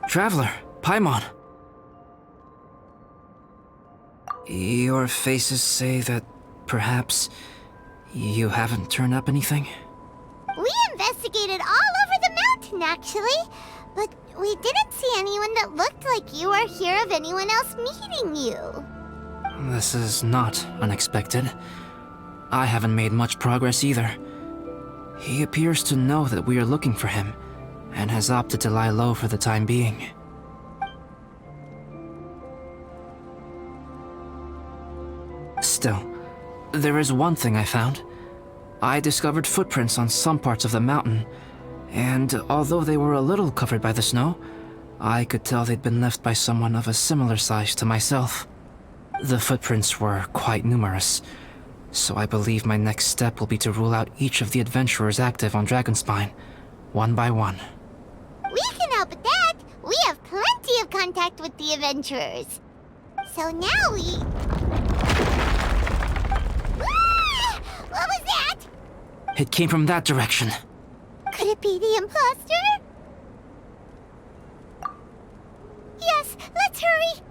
Traveler, Paimon. Your faces say that perhaps you haven't turned up anything? We investigated all over the mountain, actually. But we didn't see anyone that looked like you or hear of anyone else meeting you. This is not unexpected. I haven't made much progress either. He appears to know that we are looking for him, and has opted to lie low for the time being. Still, there is one thing I found. I discovered footprints on some parts of the mountain, and although they were a little covered by the snow, I could tell they'd been left by someone of a similar size to myself. The footprints were quite numerous, so I believe my next step will be to rule out each of the adventurers active on Dragonspine, one by one. We can help with that. We have plenty of contact with the adventurers. So now we... Ah! What was that? It came from that direction. Could it be the imposter? Yes, let's hurry.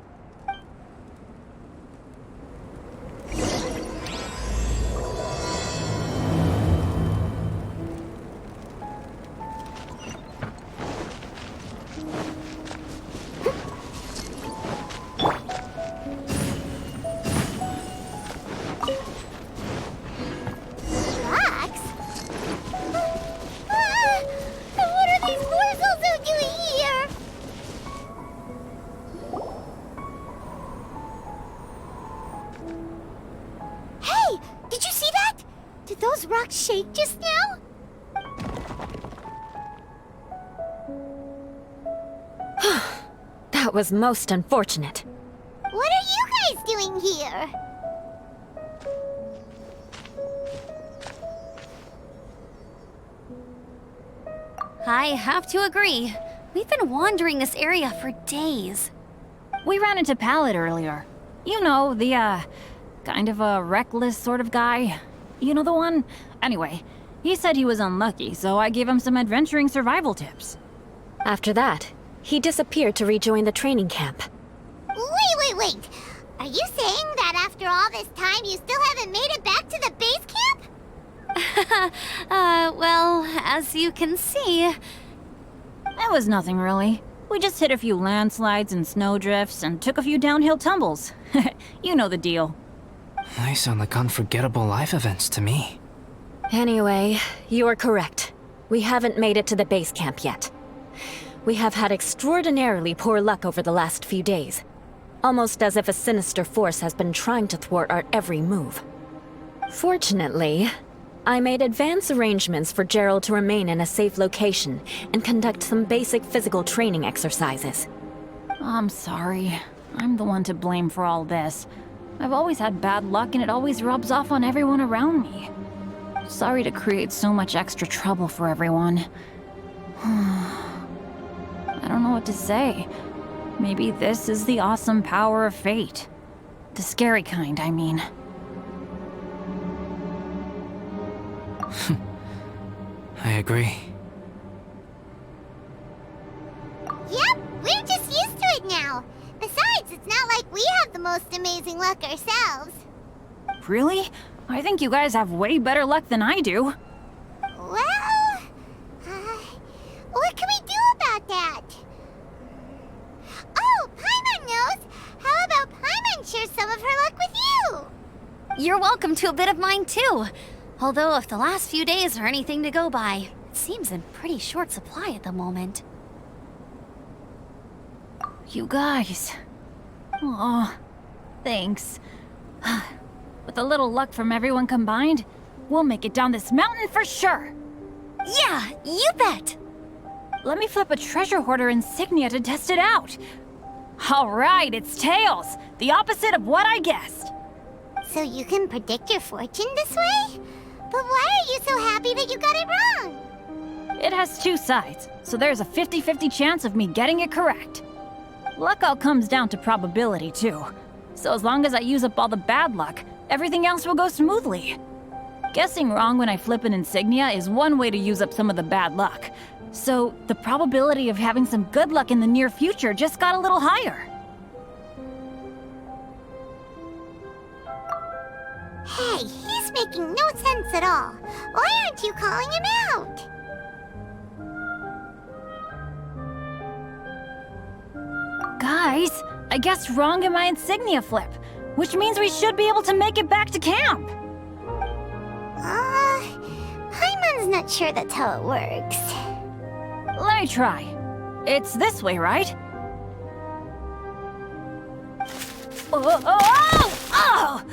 Rocks? What are these morsels doing here? Hey, did you see that? Did those rocks shake just now? That was most unfortunate. What are you guys doing here? I have to agree. We've been wandering this area for days. We ran into Pallet earlier. You know, the, kind of a reckless sort of guy. You know the one? Anyway, he said he was unlucky, so I gave him some adventuring survival tips. After that, he disappeared to rejoin the training camp. Wait. Are you saying that after all this time you still haven't made it back to the base camp? Well, as you can see... It was nothing really. We just hit a few landslides and snowdrifts and took a few downhill tumbles. You know the deal. They sound like unforgettable life events to me. Anyway, you're correct. We haven't made it to the base camp yet. We have had extraordinarily poor luck over the last few days. Almost as if a sinister force has been trying to thwart our every move. Fortunately, I made advance arrangements for Gerald to remain in a safe location and conduct some basic physical training exercises. I'm sorry. I'm the one to blame for all this. I've always had bad luck and it always rubs off on everyone around me. Sorry to create so much extra trouble for everyone. I don't know what to say. Maybe this is the awesome power of fate. The scary kind, I mean. I agree. Yep, we're just used to it now. Besides, it's not like we have the most amazing luck ourselves. Really? I think you guys have way better luck than I do. Well, what can we do about that? Oh, Paimon knows! How about Paimon shares some of her luck with you? You're welcome to a bit of mine too. Although if the last few days are anything to go by, it seems in pretty short supply at the moment. You guys. Aw, thanks. With a little luck from everyone combined, we'll make it down this mountain for sure. Yeah, you bet! Let me flip a treasure hoarder insignia to test it out. All right, it's tails. The opposite of what I guessed. So you can predict your fortune this way? But why are you so happy that you got it wrong? It has two sides, so there's a 50-50 chance of me getting it correct. Luck all comes down to probability, too. So as long as I use up all the bad luck, everything else will go smoothly. Guessing wrong when I flip an insignia is one way to use up some of the bad luck, So the probability of having some good luck in the near future just got a little higher. Hey, he's making no sense at all. Why aren't you calling him out? Guys, I guess wrong in my insignia flip, which means we should be able to make it back to camp. Paimon's not sure that's how it works. Let me try. It's this way, right? Oh!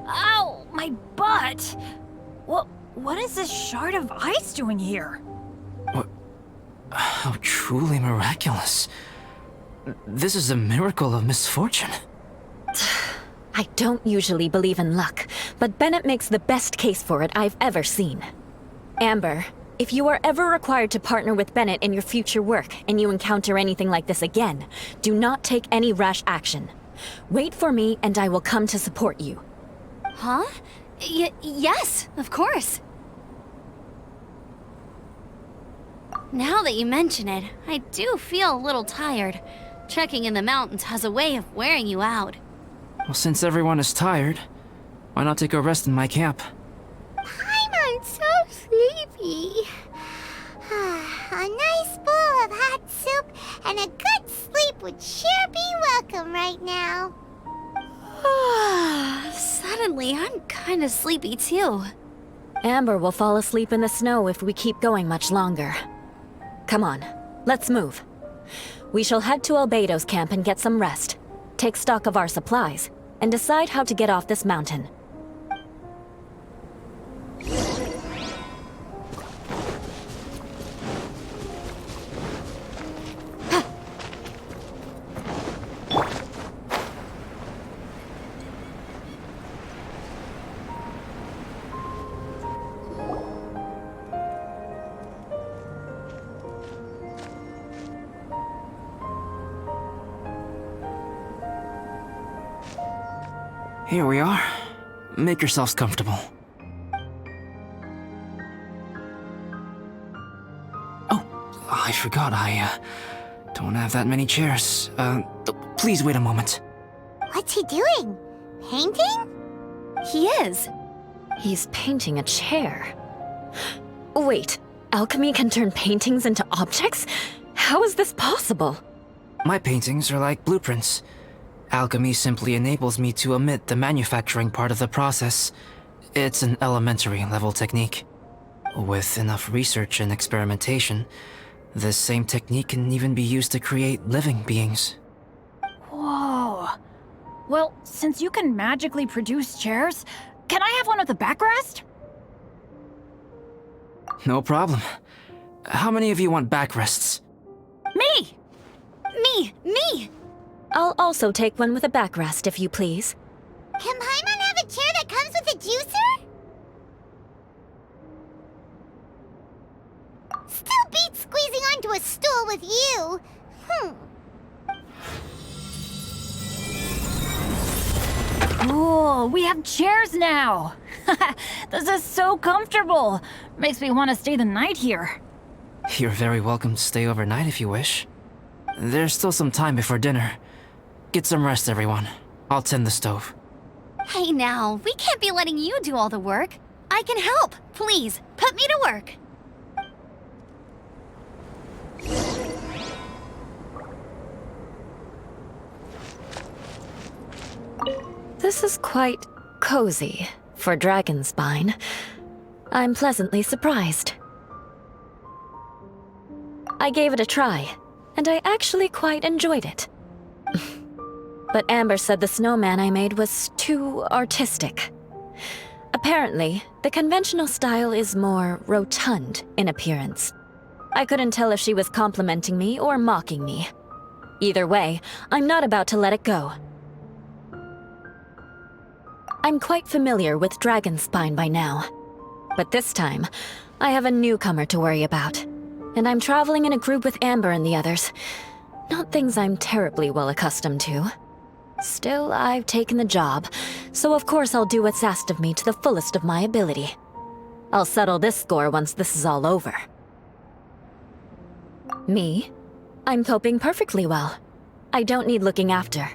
Ow! My butt! What is this shard of ice doing here? What? How truly miraculous. This is a miracle of misfortune. I don't usually believe in luck, but Bennett makes the best case for it I've ever seen. Amber, if you are ever required to partner with Bennett in your future work and you encounter anything like this again, do not take any rash action. Wait for me and I will come to support you. Huh? Yes, of course. Now that you mention it, I do feel a little tired. Trekking in the mountains has a way of wearing you out. Well, since everyone is tired, why not take a rest in my camp? Paimon's so sleepy. A nice bowl of hot soup and a good sleep would sure be welcome right now. Suddenly, I'm kind of sleepy too. Amber will fall asleep in the snow if we keep going much longer. Come on, let's move. We shall head to Albedo's camp and get some rest, take stock of our supplies, and decide how to get off this mountain. Here we are. Make yourselves comfortable. Oh, I forgot I don't have that many chairs. Please wait a moment. What's he doing? Painting? He is. He's painting a chair. Wait, alchemy can turn paintings into objects? How is this possible? My paintings are like blueprints. Alchemy simply enables me to omit the manufacturing part of the process. It's an elementary level technique. With enough research and experimentation, this same technique can even be used to create living beings. Whoa. Well, since you can magically produce chairs, can I have one with a backrest? No problem. How many of you want backrests? Me! Me! I'll also take one with a backrest, if you please. Can Paimon have a chair that comes with a juicer? Still beats squeezing onto a stool with you. Cool, we have chairs now! This is so comfortable! Makes me want to stay the night here. You're very welcome to stay overnight if you wish. There's still some time before dinner. Get some rest, everyone. I'll tend the stove. Hey now, we can't be letting you do all the work. I can help. Please, put me to work. This is quite cozy for Dragonspine. I'm pleasantly surprised. I gave it a try, and I actually quite enjoyed it. But Amber said the snowman I made was too artistic. Apparently, the conventional style is more rotund in appearance. I couldn't tell if she was complimenting me or mocking me. Either way, I'm not about to let it go. I'm quite familiar with Dragonspine by now. But this time, I have a newcomer to worry about. And I'm traveling in a group with Amber and the others. Not things I'm terribly well accustomed to. Still, I've taken the job, so of course I'll do what's asked of me to the fullest of my ability. I'll settle this score once this is all over. Me? I'm coping perfectly well. I don't need looking after.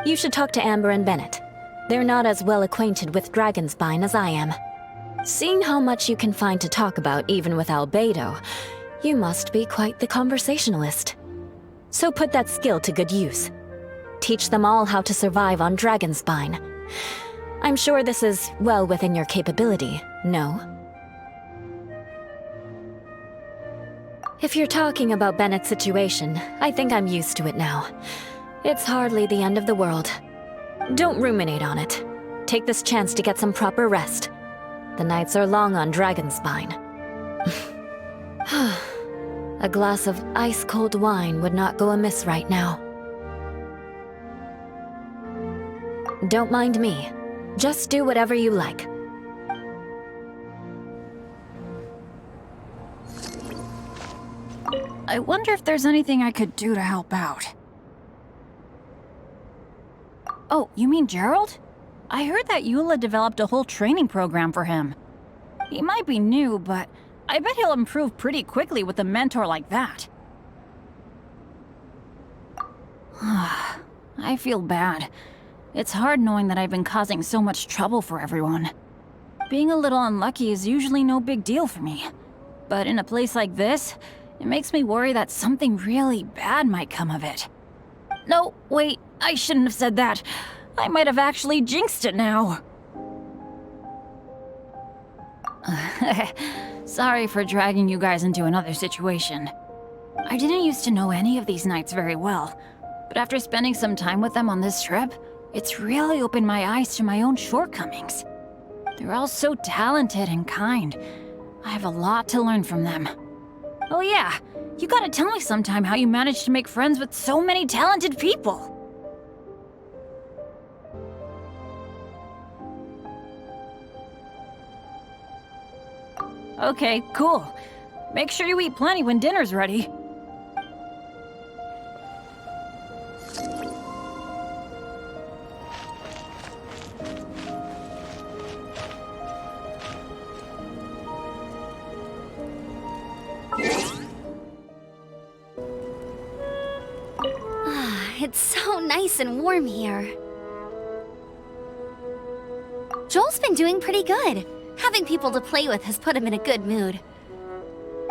You should talk to Amber and Bennett. They're not as well acquainted with Dragonspine as I am. Seeing how much you can find to talk about even with Albedo, you must be quite the conversationalist. So put that skill to good use. Teach them all how to survive on Dragonspine. I'm sure this is well within your capability, no? If you're talking about Bennett's situation, I think I'm used to it now. It's hardly the end of the world. Don't ruminate on it. Take this chance to get some proper rest. The nights are long on Dragonspine. A glass of ice-cold wine would not go amiss right now. Don't mind me. Just do whatever you like. I wonder if there's anything I could do to help out. Oh, you mean Gerald? I heard that Eula developed a whole training program for him. He might be new, but I bet he'll improve pretty quickly with a mentor like that. I feel bad. It's hard knowing that I've been causing so much trouble for everyone. Being a little unlucky is usually no big deal for me. But in a place like this, it makes me worry that something really bad might come of it. No, wait, I shouldn't have said that. I might have actually jinxed it now. Sorry for dragging you guys into another situation. I didn't used to know any of these knights very well, but after spending some time with them on this trip, it's really opened my eyes to my own shortcomings. They're all so talented and kind. I have a lot to learn from them. Oh yeah, you gotta tell me sometime how you managed to make friends with so many talented people. Okay, cool. Make sure you eat plenty when dinner's ready. It's so nice and warm here. Joel's been doing pretty good. Having people to play with has put him in a good mood.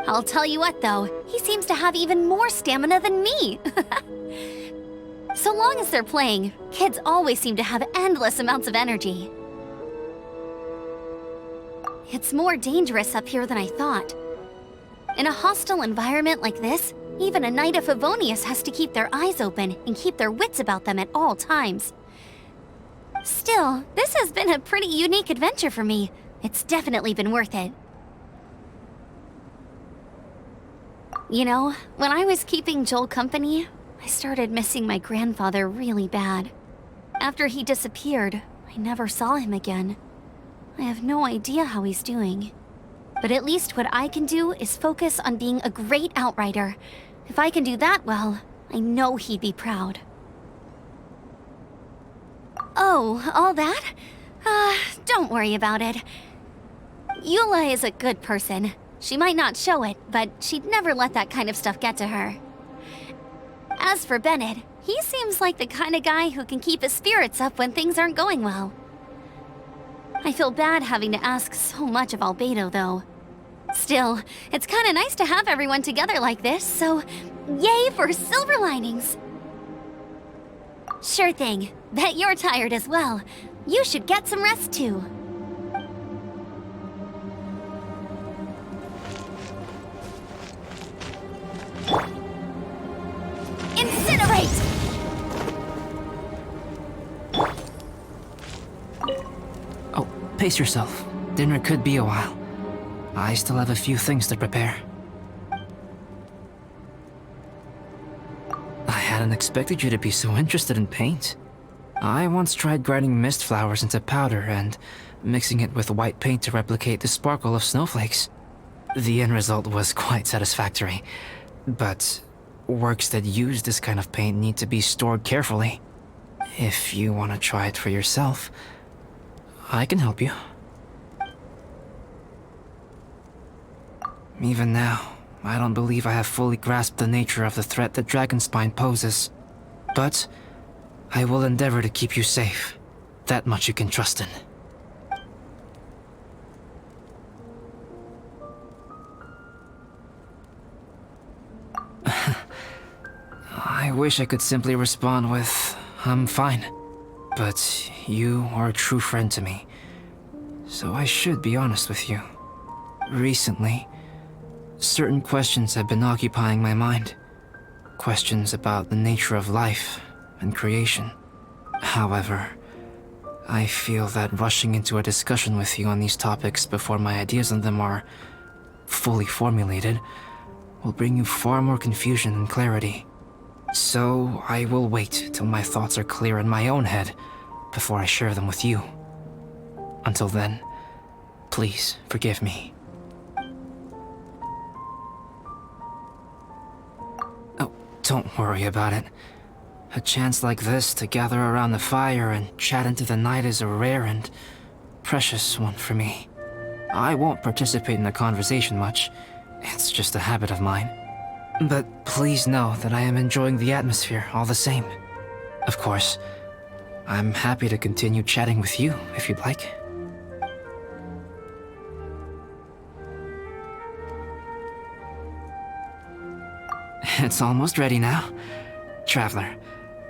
I'll tell you what, though, he seems to have even more stamina than me. So long as they're playing, kids always seem to have endless amounts of energy. It's more dangerous up here than I thought. In a hostile environment like this, even a Knight of Favonius has to keep their eyes open and keep their wits about them at all times. Still, this has been a pretty unique adventure for me. It's definitely been worth it. You know, when I was keeping Joel company, I started missing my grandfather really bad. After he disappeared, I never saw him again. I have no idea how he's doing. But at least what I can do is focus on being a great outrider. If I can do that well, I know he'd be proud. Oh, all that? Don't worry about it. Eula is a good person. She might not show it, but she'd never let that kind of stuff get to her. As for Bennett, he seems like the kind of guy who can keep his spirits up when things aren't going well. I feel bad having to ask so much of Albedo, though. Still, it's kind of nice to have everyone together like this, so yay for silver linings! Sure thing. Bet you're tired as well. You should get some rest too. Incinerate! Oh, pace yourself. Dinner could be a while. I still have a few things to prepare. I hadn't expected you to be so interested in paint. I once tried grinding mist flowers into powder and mixing it with white paint to replicate the sparkle of snowflakes. The end result was quite satisfactory, but works that use this kind of paint need to be stored carefully. If you want to try it for yourself, I can help you. Even now, I don't believe I have fully grasped the nature of the threat that Dragonspine poses. But I will endeavor to keep you safe. That much you can trust in. I wish I could simply respond with, I'm fine. But you are a true friend to me. So I should be honest with you. Recently, certain questions have been occupying my mind. Questions about the nature of life and creation. However, I feel that rushing into a discussion with you on these topics before my ideas on them are fully formulated will bring you far more confusion than clarity. So I will wait till my thoughts are clear in my own head before I share them with you. Until then, please forgive me. Oh, don't worry about it. A chance like this to gather around the fire and chat into the night is a rare and precious one for me. I won't participate in the conversation much. It's just a habit of mine. But please know that I am enjoying the atmosphere all the same. Of course, I'm happy to continue chatting with you if you'd like. It's almost ready now. Traveler,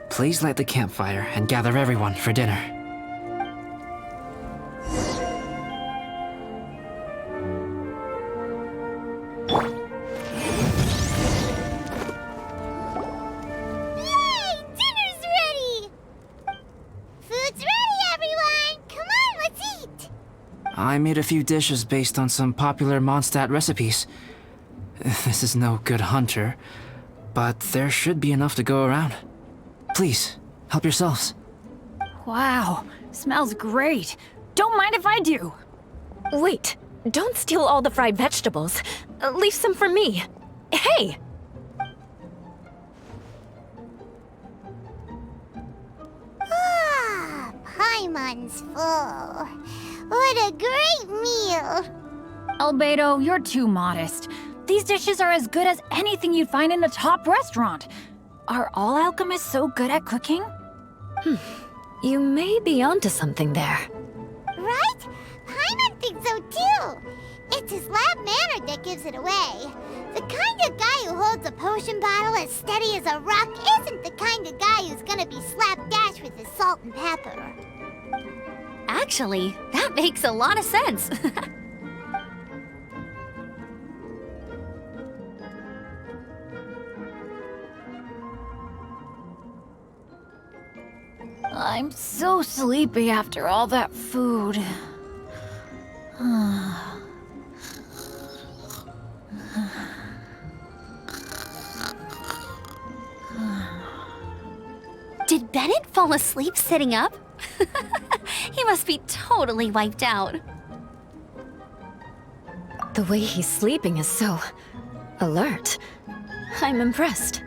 please light the campfire and gather everyone for dinner. Yay! Dinner's ready! Food's ready, everyone! Come on, let's eat! I made a few dishes based on some popular Mondstadt recipes. This is no good hunter, but there should be enough to go around. Please, help yourselves. Wow, smells great. Don't mind if I do. Wait, don't steal all the fried vegetables. Leave some for me. Hey! Ah, Paimon's full. What a great meal! Albedo, you're too modest. These dishes are as good as anything you'd find in a top restaurant. Are all alchemists so good at cooking? You may be onto something there. Right? Paimon thinks so too. It's his lab manner that gives it away. The kind of guy who holds a potion bottle as steady as a rock isn't the kind of guy who's gonna be slapdash with his salt and pepper. Actually, that makes a lot of sense. I'm so sleepy after all that food. Did Bennett fall asleep sitting up? He must be totally wiped out. The way he's sleeping is so alert. I'm impressed.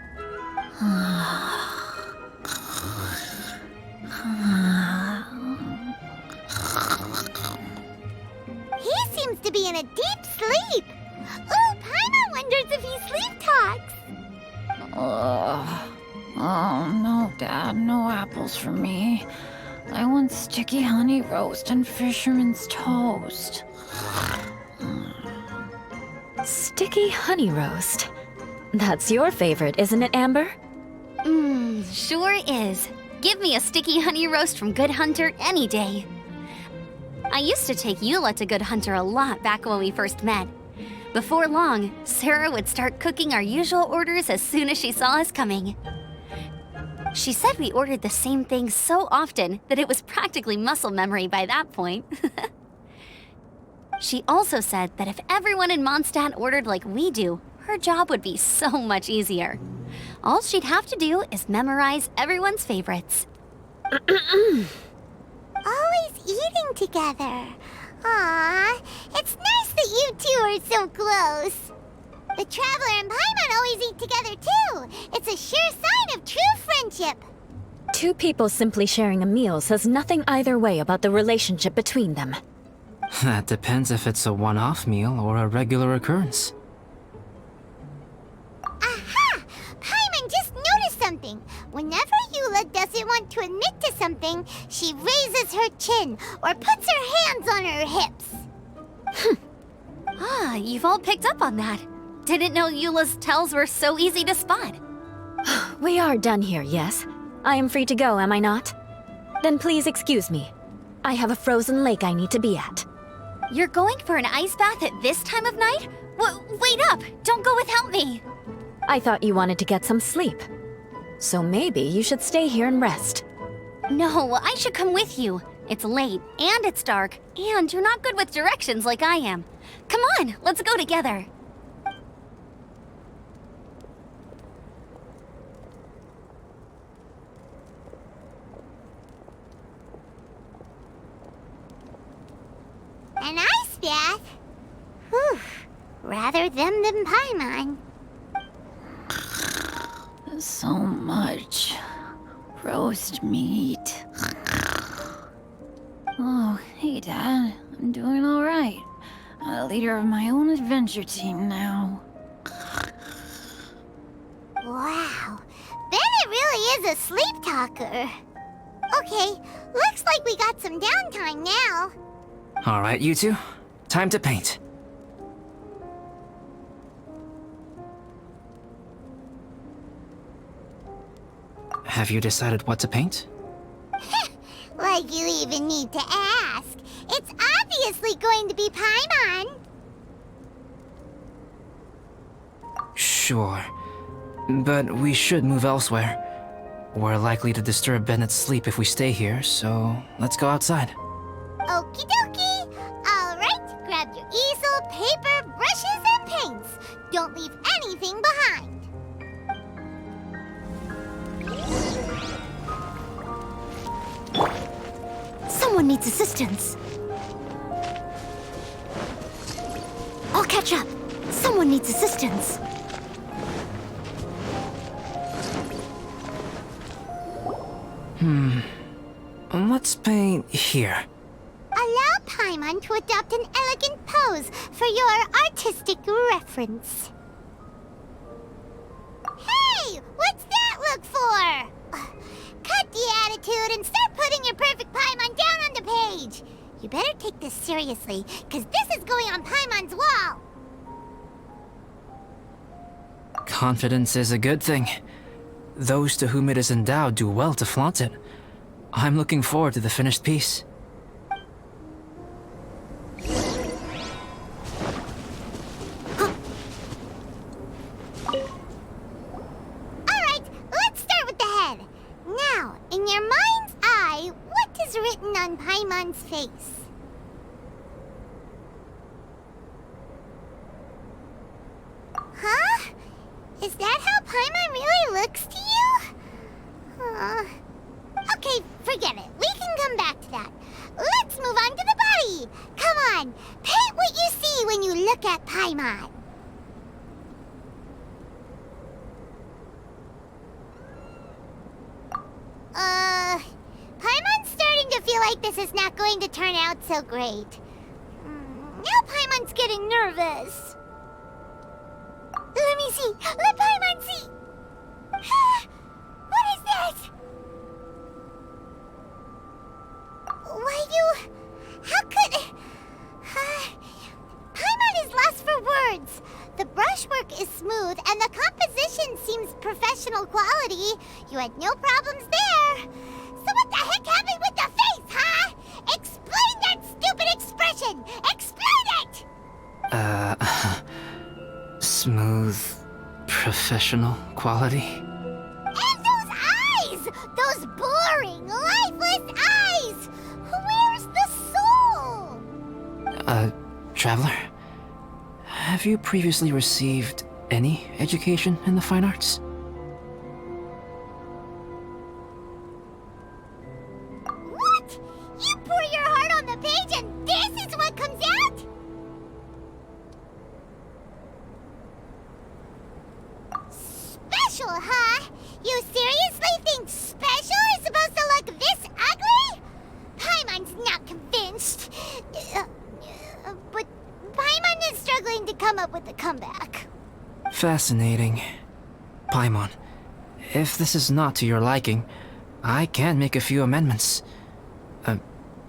He seems to be in a deep sleep. Ooh, Paimon wonders if he sleep talks. Oh, no, Dad, no apples for me. I want sticky honey roast and fisherman's toast. Sticky honey roast. That's your favorite, isn't it, Amber? Sure is. Give me a sticky honey roast from Good Hunter any day. I used to take Eula to Good Hunter a lot back when we first met. Before long, Sarah would start cooking our usual orders as soon as she saw us coming. She said we ordered the same thing so often that it was practically muscle memory by that point. She also said that if everyone in Mondstadt ordered like we do, her job would be so much easier. All she'd have to do is memorize everyone's favorites. Always eating together. Aww, it's nice that you two are so close. The Traveler and Paimon always eat together too. It's a sure sign of true friendship. Two people simply sharing a meal says nothing either way about the relationship between them. That depends if it's a one-off meal or a regular occurrence. want to admit to something, she raises her chin or puts her hands on her hips. Ah, you've all picked up on that. Didn't know Eula's tells were so easy to spot. We are done here, yes? I am free to go, am I not? Then please excuse me. I have a frozen lake I need to be at. You're going for an ice bath at this time of night? Wait up! Don't go without me! I thought you wanted to get some sleep. So maybe you should stay here and rest. No, I should come with you. It's late, and it's dark, and you're not good with directions like I am. Come on, let's go together. An ice bath? Whew. Rather them than Paimon. So much roast meat. Oh, hey, Dad. I'm doing all right. I'm a leader of my own adventure team now. Wow. Bennett really is a sleep talker. Okay, looks like we got some downtime now. All right, you two. Time to paint. Have you decided what to paint? Like you even need to ask. It's obviously going to be Paimon. Sure. But we should move elsewhere. We're likely to disturb Bennett's sleep if we stay here, so let's go outside. Okie dokie. All right, grab your easel, paper, brushes, and paints. Don't leave anything behind. Someone needs assistance. I'll catch up. Someone needs assistance. Let's paint here. Allow Paimon to adopt an elegant pose for your artistic reference. Hey! What's that look for? Cut the attitude and start putting your perfect Paimon down on the page. You better take this seriously, because this is going on Paimon's wall. Confidence is a good thing. Those to whom it is endowed do well to flaunt it. I'm looking forward to the finished piece. Alright, let's start with the head. Now, in your mind's eye, what is written on Paimon's face? Huh? Is that how Paimon really looks to you? Okay, forget it. We can come back to that. Let's move on to the body. Come on, paint what you see when you look at Paimon. Paimon's starting to feel like this is not going to turn out so great. Now Paimon's getting nervous. Let me see. Let Paimon see. What is that? Why you... How could... Paimon is lost for words. The brushwork is smooth and the composition seems professional quality. You had no problems there. So what the heck happened with the face, huh? Explain that stupid expression! Explain it! Smooth, professional quality. And those eyes! Those boring, lifeless eyes! Where's the soul? Traveler? Have you previously received any education in the fine arts? What? You pour your heart on the page and this is what comes out? Special, huh? You seriously think special is supposed to look this ugly? Paimon's not convinced. But Paimon is struggling to come up with a comeback. Fascinating. Paimon, if this is not to your liking, I can make a few amendments.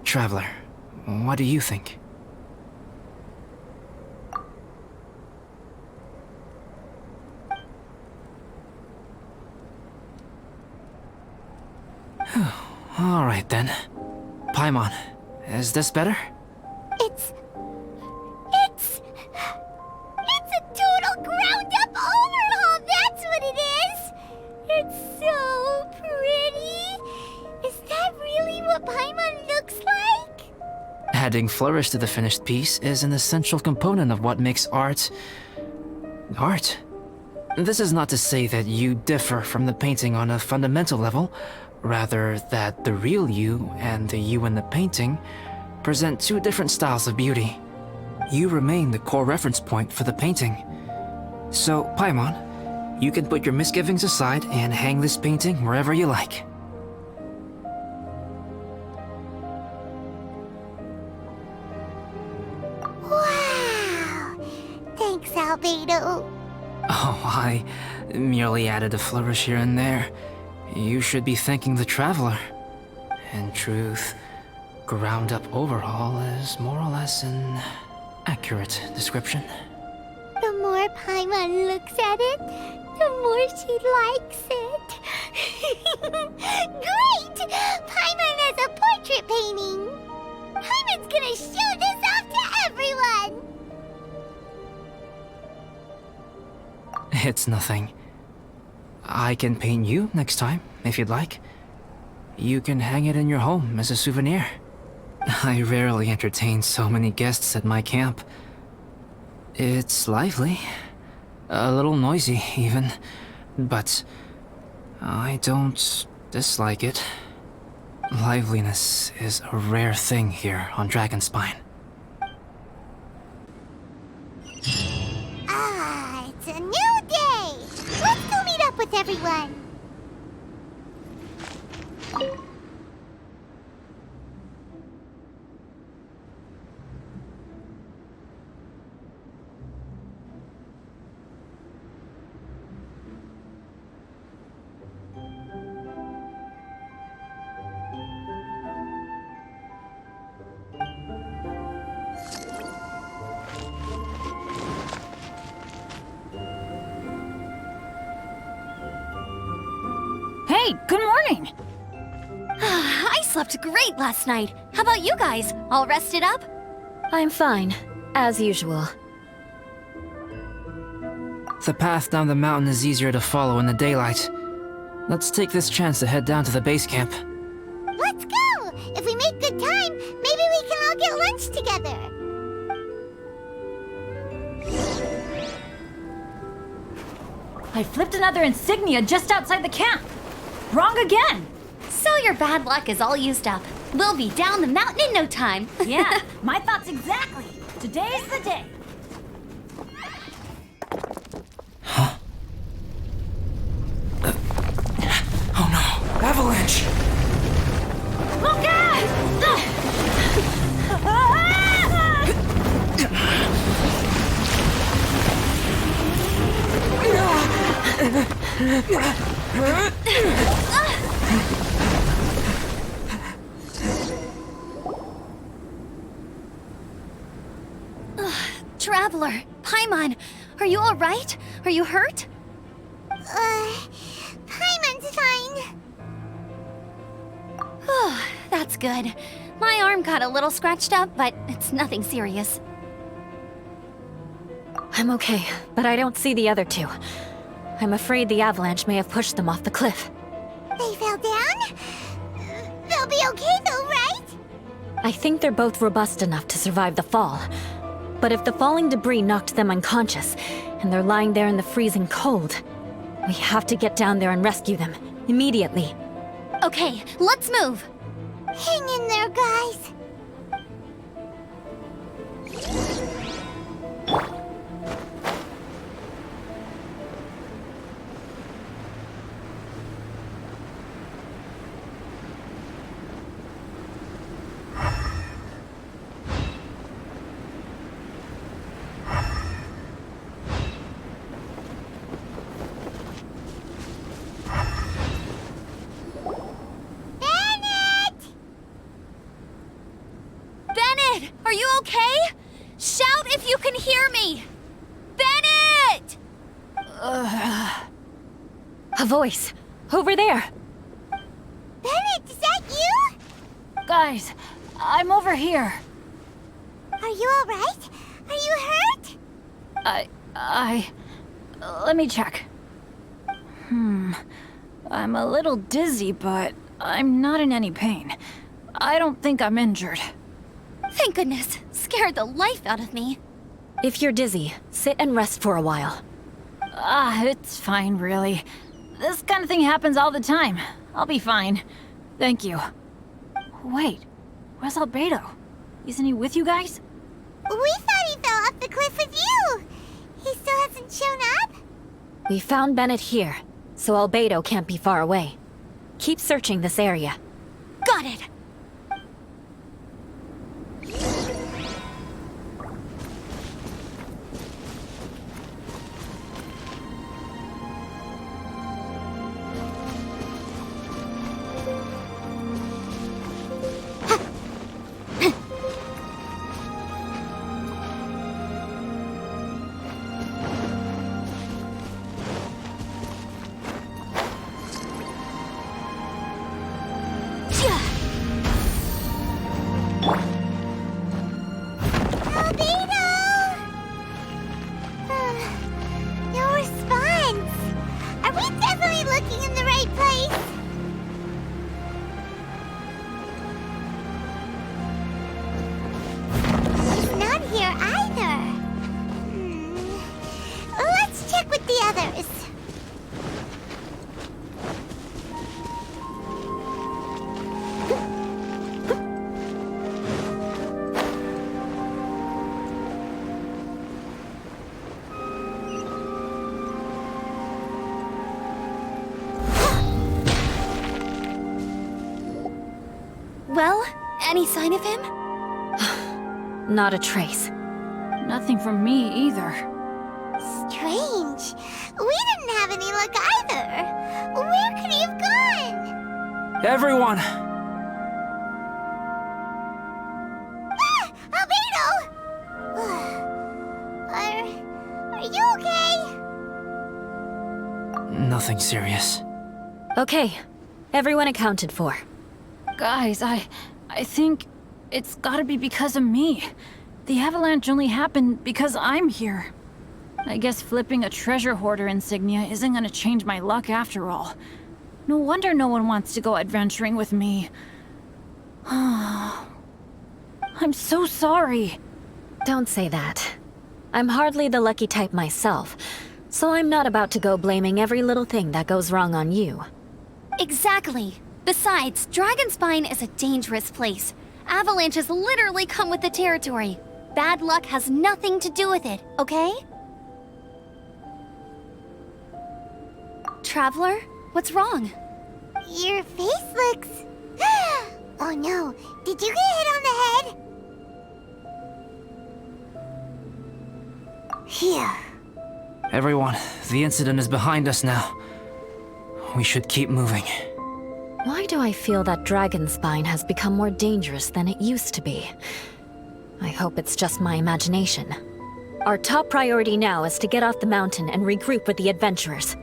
Traveler, what do you think? Alright then. Paimon, is this better? It's a total ground-up overhaul, that's what it is! It's so pretty! Is that really what Paimon looks like? Adding flourish to the finished piece is an essential component of what makes art... art. This is not to say that you differ from the painting on a fundamental level, rather that the real you and the you in the painting present two different styles of beauty. You remain the core reference point for the painting. So, Paimon, you can put your misgivings aside and hang this painting wherever you like. Wow! Thanks, Albedo. Oh, I merely added a flourish here and there. You should be thanking the Traveler. In truth, ground-up overhaul is more or less an accurate description. The more Paimon looks at it, the more she likes it. Great! Paimon has a portrait painting! Paimon's gonna show this off to everyone! It's nothing. I can paint you next time, if you'd like. You can hang it in your home as a souvenir. I rarely entertain so many guests at my camp. It's lively. A little noisy, even. But I don't dislike it. Liveliness is a rare thing here on Dragonspine. Ah, it's a new day! Let's go meet up with everyone! Hey, good morning! I slept great last night. How about you guys? All rested up? I'm fine, as usual. The path down the mountain is easier to follow in the daylight. Let's take this chance to head down to the base camp. Let's go! If we make good time, maybe we can all get lunch together! I flipped another insignia just outside the camp! Wrong again! So your bad luck is all used up. We'll be down the mountain in no time. Yeah, my thoughts exactly. Today's the day. Oh no! Avalanche! Look Traveler, Paimon, are you all right? Are you hurt? Paimon's fine. Oh, that's good. My arm got a little scratched up, but it's nothing serious. I'm okay, but I don't see the other two. I'm afraid the avalanche may have pushed them off the cliff. They fell down? They'll be okay though, right? I think they're both robust enough to survive the fall. But if the falling debris knocked them unconscious, and they're lying there in the freezing cold, we have to get down there and rescue them, immediately. Okay, let's move. Hang in there, guys. Bennett, are you okay? Shout if you can hear me! Bennett! A voice. Over there. Bennett, is that you? Guys, I'm over here. Are you alright? Are you hurt? Let me check. I'm a little dizzy, but I'm not in any pain. I don't think I'm injured. Thank goodness. Scared the life out of me. If you're dizzy, sit and rest for a while. It's fine, really. This kind of thing happens all the time. I'll be fine. Thank you. Wait, where's Albedo? Isn't he with you guys? We thought he fell off the cliff with you. He still hasn't shown up? We found Bennett here, so Albedo can't be far away. Keep searching this area. Got it. No response. Are we definitely looking in the right place? He's not here either. Let's check with the others. Well, any sign of him? Not a trace. Nothing from me either. Strange. We didn't have any luck either. Where could he have gone? Everyone! Ah! Albedo! Are you okay? Nothing serious. Okay, everyone accounted for. Guys, I think it's gotta be because of me. The avalanche only happened because I'm here. I guess flipping a treasure hoarder insignia isn't gonna change my luck after all. No wonder no one wants to go adventuring with me. I'm so sorry. Don't say that. I'm hardly the lucky type myself, so I'm not about to go blaming every little thing that goes wrong on you. Exactly. Besides, Dragonspine is a dangerous place. Avalanches literally come with the territory. Bad luck has nothing to do with it, okay? Traveler, what's wrong? Your face looks... Oh no, did you get hit on the head? Phew. Everyone, the incident is behind us now. We should keep moving. Why do I feel that Dragonspine has become more dangerous than it used to be? I hope it's just my imagination. Our top priority now is to get off the mountain and regroup with the adventurers.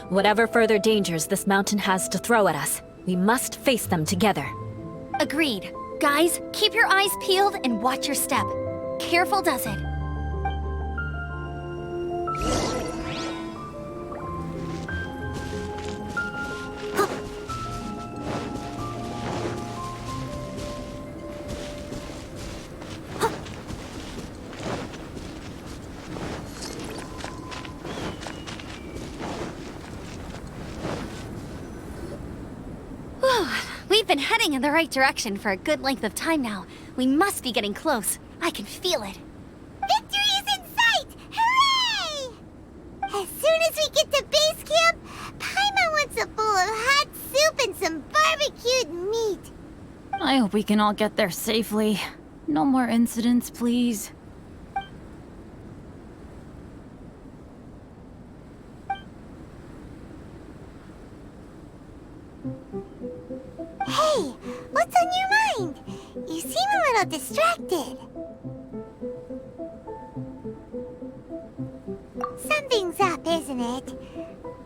Whatever further dangers this mountain has to throw at us, we must face them together. Agreed. Guys, keep your eyes peeled and watch your step. Careful does it. We've been heading in the right direction for a good length of time now. We must be getting close. I can feel it. Victory is in sight! Hooray! As soon as we get to base camp, Paimon wants a bowl of hot soup and some barbecued meat. I hope we can all get there safely. No more incidents, please. Hey, What's on your mind? You seem a little distracted. Something's up, isn't it?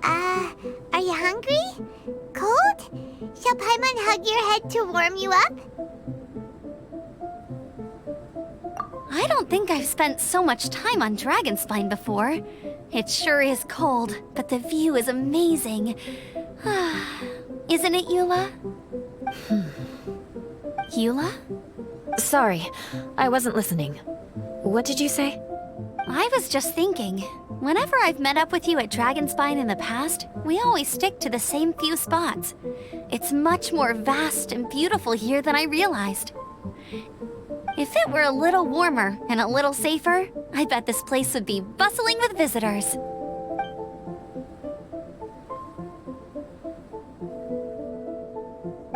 Are you hungry? Cold? Shall Paimon hug your head to warm you up? I don't think I've spent so much time on Dragonspine before. It sure is cold, but the view is amazing. Isn't it, Eula? Eula? Sorry, I wasn't listening. What did you say? I was just thinking. Whenever I've met up with you at Dragonspine in the past, we always stick to the same few spots. It's much more vast and beautiful here than I realized. If it were a little warmer and a little safer, I bet this place would be bustling with visitors.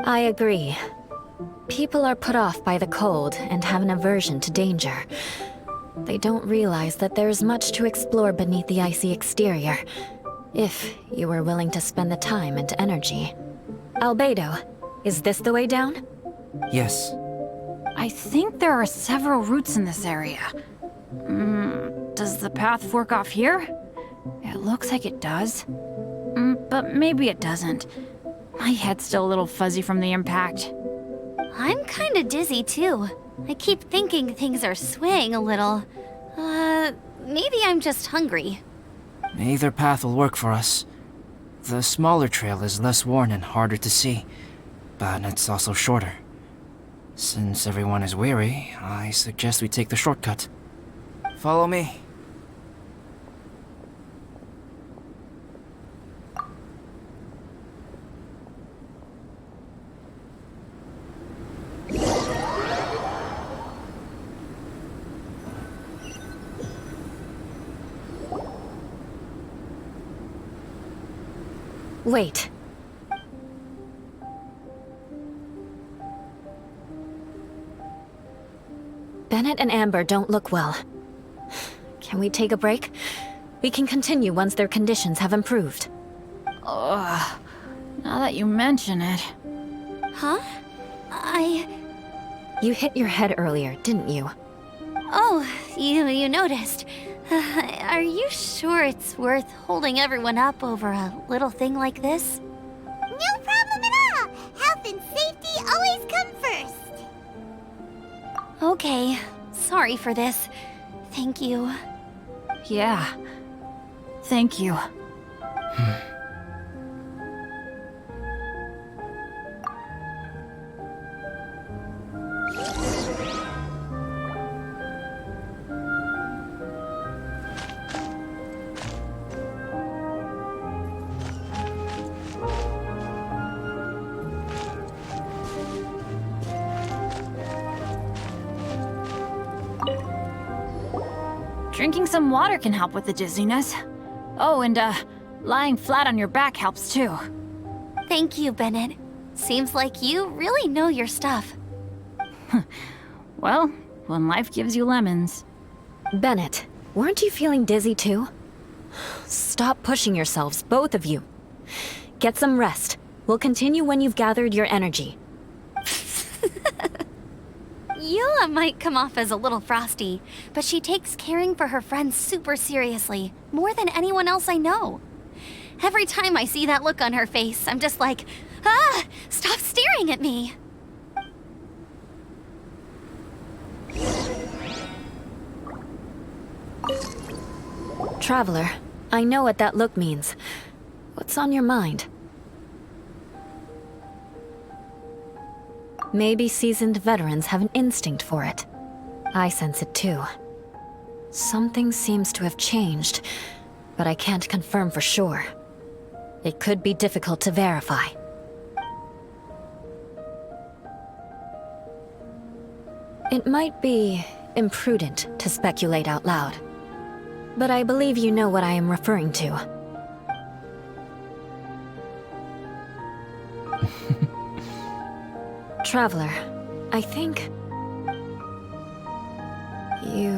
I agree. People are put off by the cold and have an aversion to danger. They don't realize that there is much to explore beneath the icy exterior, if you were willing to spend the time and energy. Albedo, is this the way down? Yes. I think there are several routes in this area. Does the path fork off here? It looks like it does. But maybe it doesn't. My head's still a little fuzzy from the impact. I'm kinda dizzy too. I keep thinking things are swaying a little. Maybe I'm just hungry. Either path will work for us. The smaller trail is less worn and harder to see, but it's also shorter. Since everyone is weary, I suggest we take the shortcut. Follow me. Wait. Bennett and Amber don't look well. Can we take a break? We can continue once their conditions have improved. Ugh. Now that you mention it. Huh? You hit your head earlier, didn't you? Oh, you noticed. Are you sure it's worth holding everyone up over a little thing like this? No problem at all! Health and safety always come first! Okay, sorry for this. Thank you. Yeah. Thank you. Drinking some water can help with the dizziness. Oh, and lying flat on your back helps too. Thank you, Bennett. Seems like you really know your stuff. Well, when life gives you lemons. Bennett, weren't you feeling dizzy too? Stop pushing yourselves, both of you. Get some rest. We'll continue when you've gathered your energy. Eula might come off as a little frosty, but she takes caring for her friends super seriously, more than anyone else I know. Every time I see that look on her face, I'm just like, stop staring at me! Traveler, I know what that look means. What's on your mind? Maybe seasoned veterans have an instinct for it. I sense it too. Something seems to have changed, but I can't confirm for sure. It could be difficult to verify. It might be imprudent to speculate out loud, but I believe you know what I am referring to. Traveler, I think... you...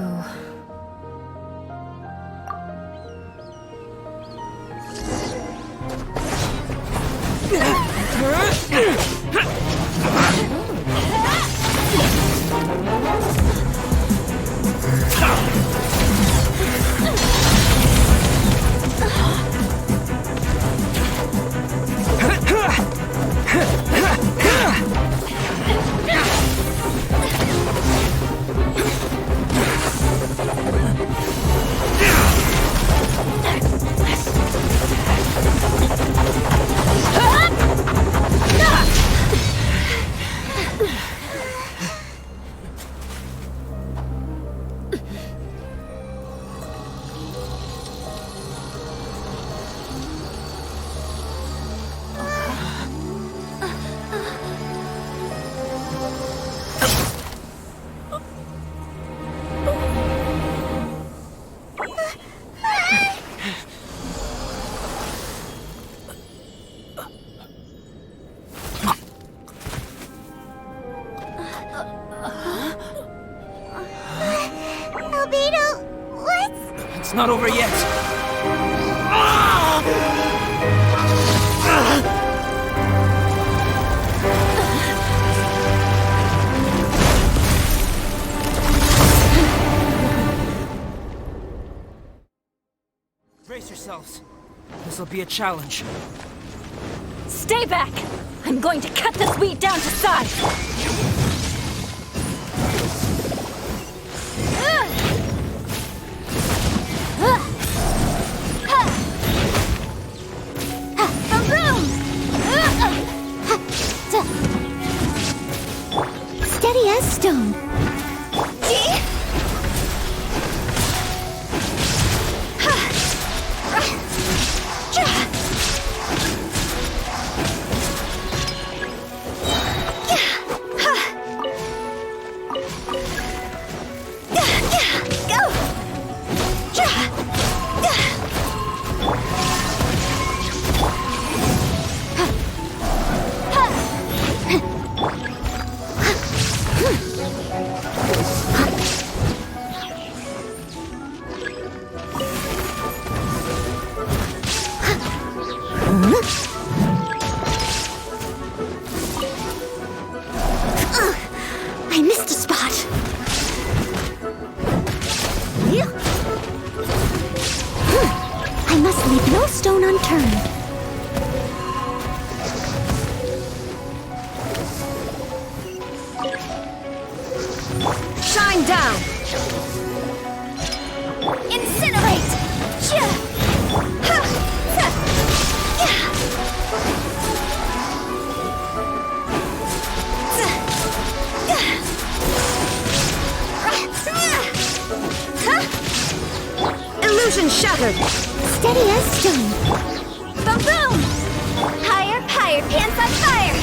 not over yet. Brace yourselves. This will be a challenge. Stay back! I'm going to cut this weed down to size! Steady as stone. I missed a spot. I must leave no stone unturned. Shine down! Incinerate! Illusion shattered! Steady as stone. Boom, boom! Higher, higher, pants on fire!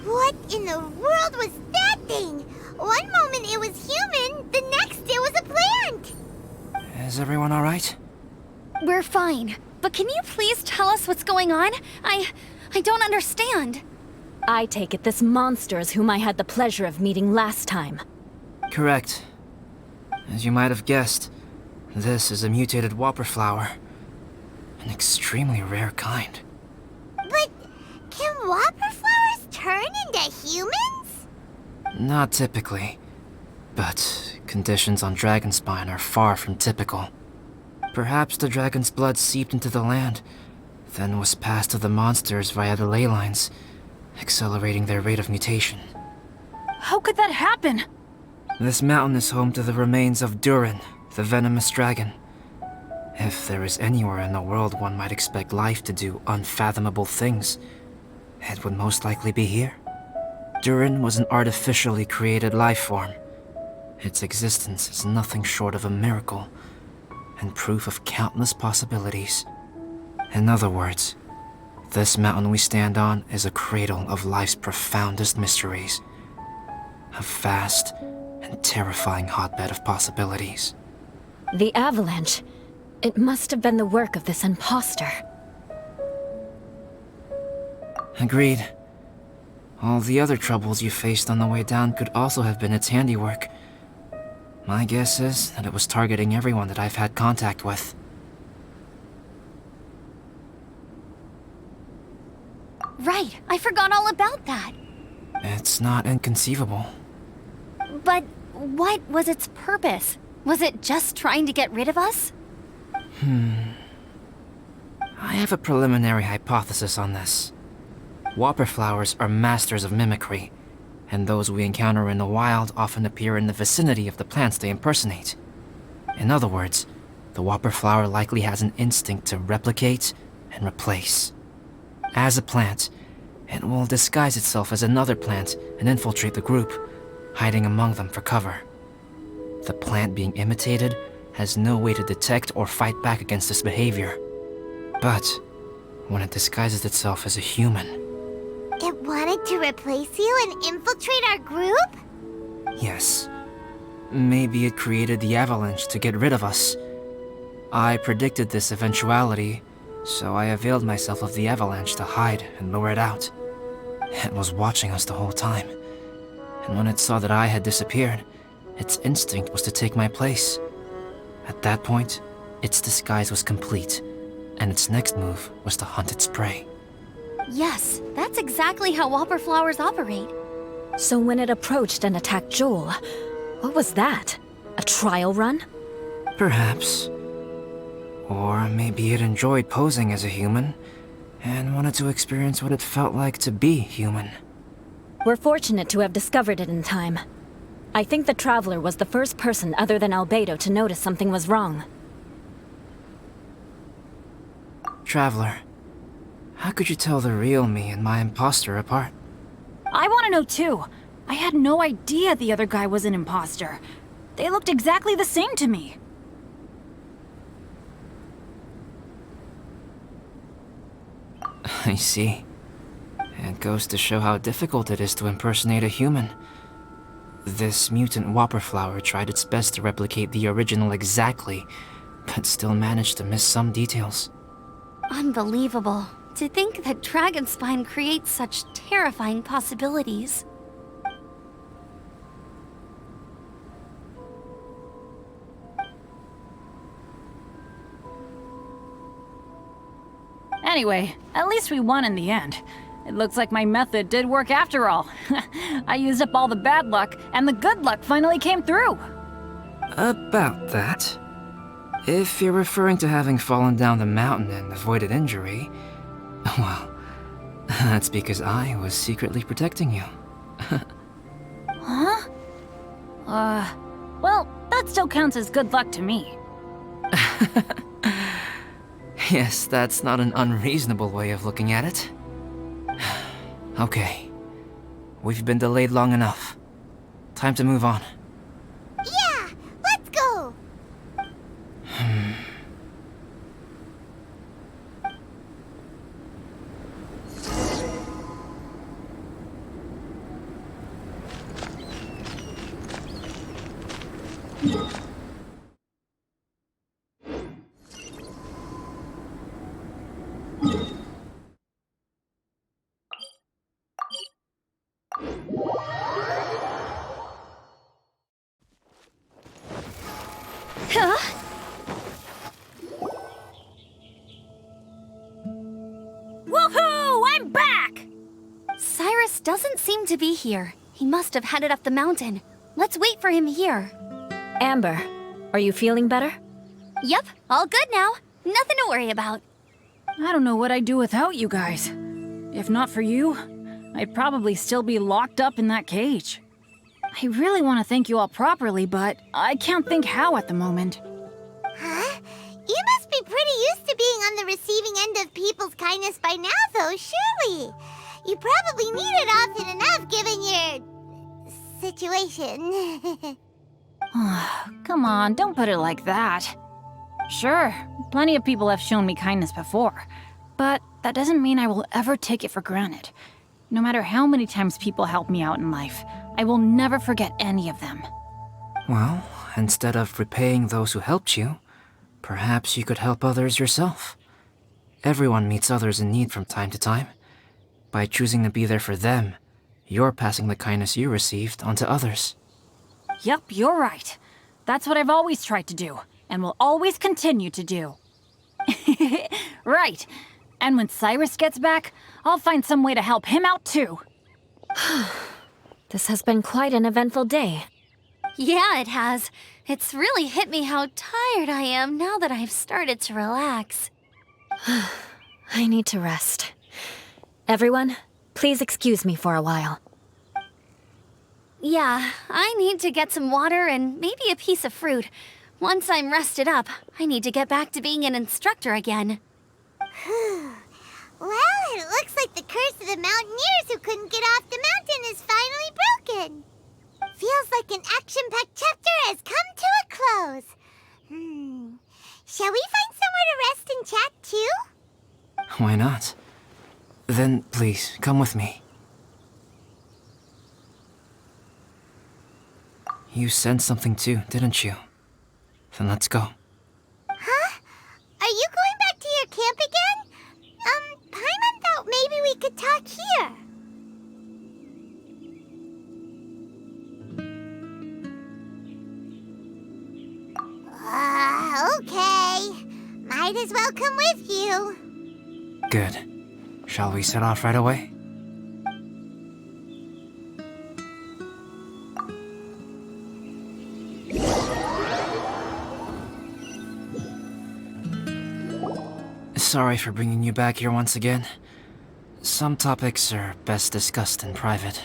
What in the world was that thing? One moment it was human, the next it was a plant. Is everyone alright? We're fine, but can you please tell us what's going on? I don't understand. I take it this monster is whom I had the pleasure of meeting last time. Correct. As you might have guessed, this is a mutated whopper flower. An extremely rare kind. But can whopper flowers turn into humans? Not typically, but conditions on Dragonspine are far from typical. Perhaps the dragon's blood seeped into the land, then was passed to the monsters via the ley lines, accelerating their rate of mutation. How could that happen? This mountain is home to the remains of Durin, the venomous dragon. If there is anywhere in the world one might expect life to do unfathomable things, it would most likely be here. Durin was an artificially created life form. Its existence is nothing short of a miracle, and proof of countless possibilities. In other words, this mountain we stand on is a cradle of life's profoundest mysteries. A vast and terrifying hotbed of possibilities. The avalanche. It must have been the work of this imposter. Agreed. All the other troubles you faced on the way down could also have been its handiwork. My guess is that it was targeting everyone that I've had contact with. Right, I forgot all about that. It's not inconceivable. But what was its purpose? Was it just trying to get rid of us? I have a preliminary hypothesis on this. Whopper flowers are masters of mimicry, and those we encounter in the wild often appear in the vicinity of the plants they impersonate. In other words, the whopper flower likely has an instinct to replicate and replace. As a plant, it will disguise itself as another plant and infiltrate the group, hiding among them for cover. The plant being imitated has no way to detect or fight back against this behavior. But when it disguises itself as a human, It wanted to replace you and infiltrate our group? yes, maybe it created the avalanche to get rid of us. I predicted this eventuality, so I availed myself of the avalanche to hide and lure it out. It was watching us the whole time, and when it saw that I had disappeared, its instinct was to take my place. At that point, its disguise was complete, and its next move was to hunt its prey. Yes, that's exactly how whopper flowers operate. So when it approached and attacked Joel, what was that? A trial run? Perhaps. Or maybe it enjoyed posing as a human, and wanted to experience what it felt like to be human. We're fortunate to have discovered it in time. I think the Traveler was the first person other than Albedo to notice something was wrong. Traveler, how could you tell the real me and my imposter apart? I want to know too. I had no idea the other guy was an imposter. They looked exactly the same to me. I see. It goes to show how difficult it is to impersonate a human. This mutant whopper flower tried its best to replicate the original exactly, but still managed to miss some details. Unbelievable. To think that Dragonspine creates such terrifying possibilities. Anyway, at least we won in the end. It looks like my method did work after all. I used up all the bad luck, and the good luck finally came through. About that. If you're referring to having fallen down the mountain and avoided injury, well, that's because I was secretly protecting you. Huh? Well, that still counts as good luck to me. Yes, that's not an unreasonable way of looking at it. Okay. We've been delayed long enough. Time to move on. Yeah, let's go! Huh? Woohoo! I'm back! Cyrus doesn't seem to be here. He must have headed up the mountain. Let's wait for him here. Amber, are you feeling better? Yep, all good now. Nothing to worry about. I don't know what I'd do without you guys. If not for you, I'd probably still be locked up in that cage. I really want to thank you all properly, but I can't think how at the moment. Huh? You must be pretty used to being on the receiving end of people's kindness by now, though, surely. You probably need it often enough, given your situation. Come on, don't put it like that. Sure, plenty of people have shown me kindness before, but that doesn't mean I will ever take it for granted. No matter how many times people help me out in life, I will never forget any of them. Well, instead of repaying those who helped you, perhaps you could help others yourself. Everyone meets others in need from time to time. By choosing to be there for them, you're passing the kindness you received onto others. Yep, you're right. That's what I've always tried to do, and will always continue to do. Right. And when Cyrus gets back, I'll find some way to help him out too. This has been quite an eventful day. Yeah, it has. It's really hit me how tired I am now that I've started to relax. I need to rest. Everyone, please excuse me for a while. Yeah, I need to get some water and maybe a piece of fruit. Once I'm rested up, I need to get back to being an instructor again. Well, it looks like the curse of the mountaineers who couldn't get off the mountain is finally broken. Feels like an action-packed chapter has come to a close. Shall we find somewhere to rest and chat too? Why not? Then please, come with me. You sensed something too, didn't you? Then let's go. Huh? Are you going back to your camp again? Paimon thought maybe we could talk here. might as well come with you. Good. Shall we set off right away? Sorry for bringing you back here once again. Some topics are best discussed in private.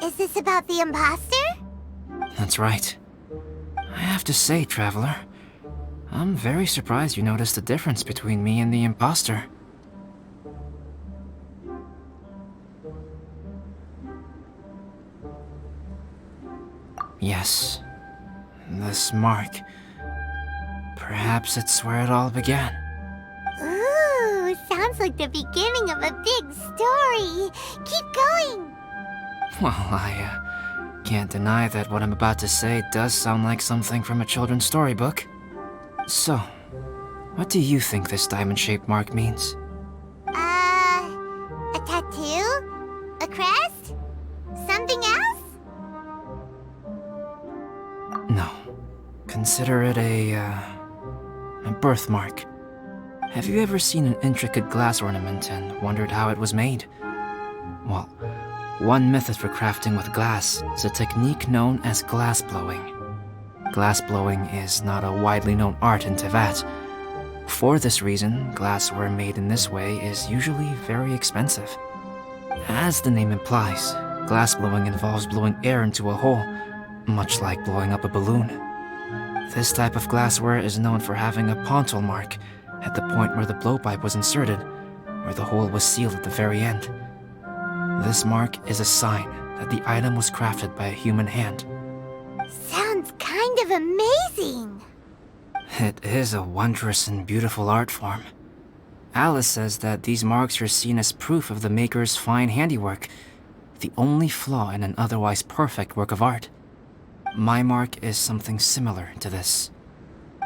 Is this about the imposter? That's right. I have to say, Traveler, I'm very surprised you noticed the difference between me and the imposter. Yes, this mark. Perhaps it's where it all began. Ooh, sounds like the beginning of a big story. Keep going. Well, I can't deny that what I'm about to say does sound like something from a children's storybook. So, what do you think this diamond-shaped mark means? A tattoo? A crest? Something else? No. Consider it a birthmark. Have you ever seen an intricate glass ornament and wondered how it was made? Well, one method for crafting with glass is a technique known as glass blowing. Glass blowing is not a widely known art in Teyvat. For this reason, glassware made in this way is usually very expensive. As the name implies, glass blowing involves blowing air into a hole, much like blowing up a balloon. This type of glassware is known for having a pontal mark at the point where the blowpipe was inserted, where the hole was sealed at the very end. This mark is a sign that the item was crafted by a human hand. Sounds kind of amazing. It is a wondrous and beautiful art form. Alice says that these marks are seen as proof of the maker's fine handiwork, the only flaw in an otherwise perfect work of art. My mark is something similar to this.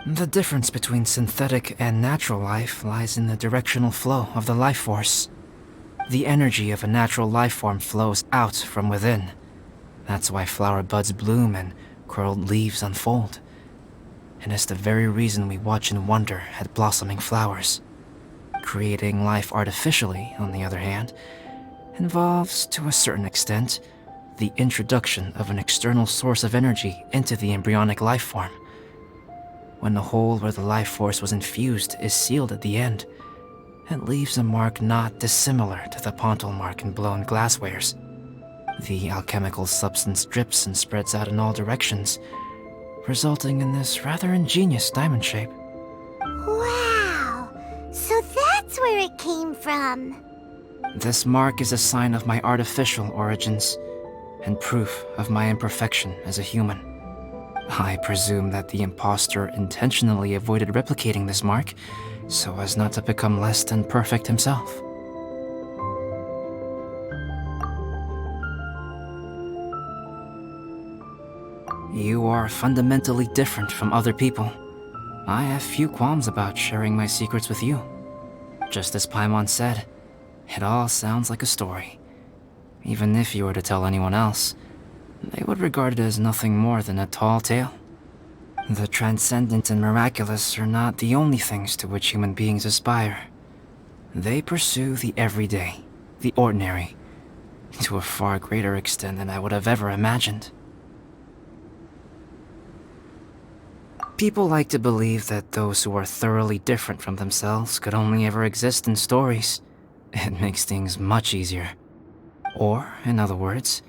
The difference between synthetic and natural life lies in the directional flow of the life force. The energy of a natural life form flows out from within. That's why flower buds bloom and curled leaves unfold. And it's the very reason we watch and wonder at blossoming flowers. Creating life artificially, on the other hand, involves, to a certain extent, the introduction of an external source of energy into the embryonic life form. When the hole where the life force was infused is sealed at the end, it leaves a mark not dissimilar to the pontal mark in blown glasswares. The alchemical substance drips and spreads out in all directions, resulting in this rather ingenious diamond shape. Wow, so that's where it came from. This mark is a sign of my artificial origins, and proof of my imperfection as a human. I presume that the imposter intentionally avoided replicating this mark, so as not to become less than perfect himself. You are fundamentally different from other people. I have few qualms about sharing my secrets with you. Just as Paimon said, it all sounds like a story. Even if you were to tell anyone else, they would regard it as nothing more than a tall tale. The transcendent and miraculous are not the only things to which human beings aspire. They pursue the everyday, the ordinary, to a far greater extent than I would have ever imagined. People like to believe that those who are thoroughly different from themselves could only ever exist in stories. It makes things much easier. Or, in other words,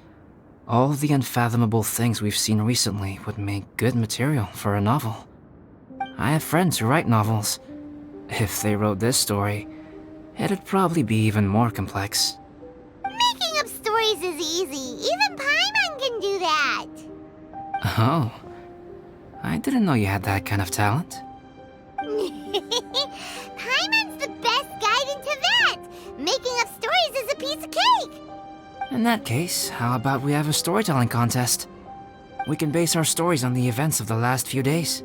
all the unfathomable things we've seen recently would make good material for a novel. I have friends who write novels. If they wrote this story, it'd probably be even more complex. Making up stories is easy. Even Paimon can do that. Oh, I didn't know you had that kind of talent. Paimon's the best guide in Teyvat. Making up stories is a piece of cake. In that case, how about we have a storytelling contest? We can base our stories on the events of the last few days.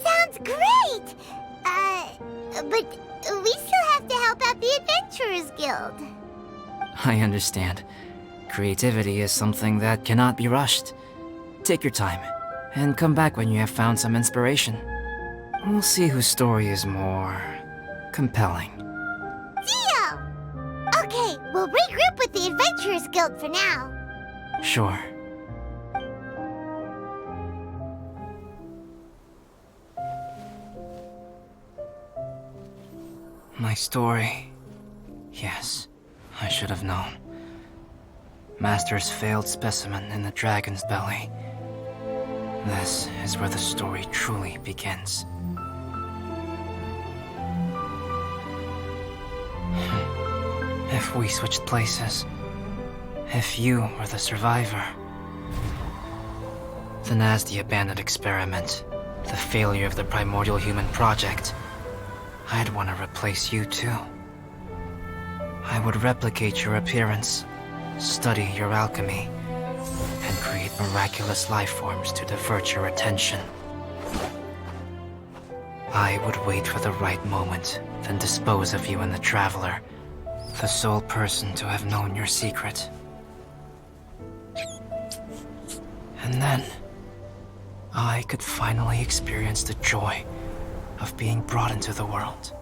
Sounds great. But we still have to help out the Adventurers Guild. I understand. Creativity is something that cannot be rushed. Take your time, and come back when you have found some inspiration. We'll see whose story is more compelling. Deal! Okay, we'll regroup with the Adventurers Guild for now. Sure. My story. Yes, I should have known. Master's failed specimen in the dragon's belly. This is where the story truly begins. If we switched places, if you were the survivor, then as the abandoned experiment, the failure of the primordial human project, I'd want to replace you too. I would replicate your appearance, study your alchemy, and create miraculous life forms to divert your attention. I would wait for the right moment, then dispose of you and the Traveler, the sole person to have known your secret. And then, I could finally experience the joy of being brought into the world.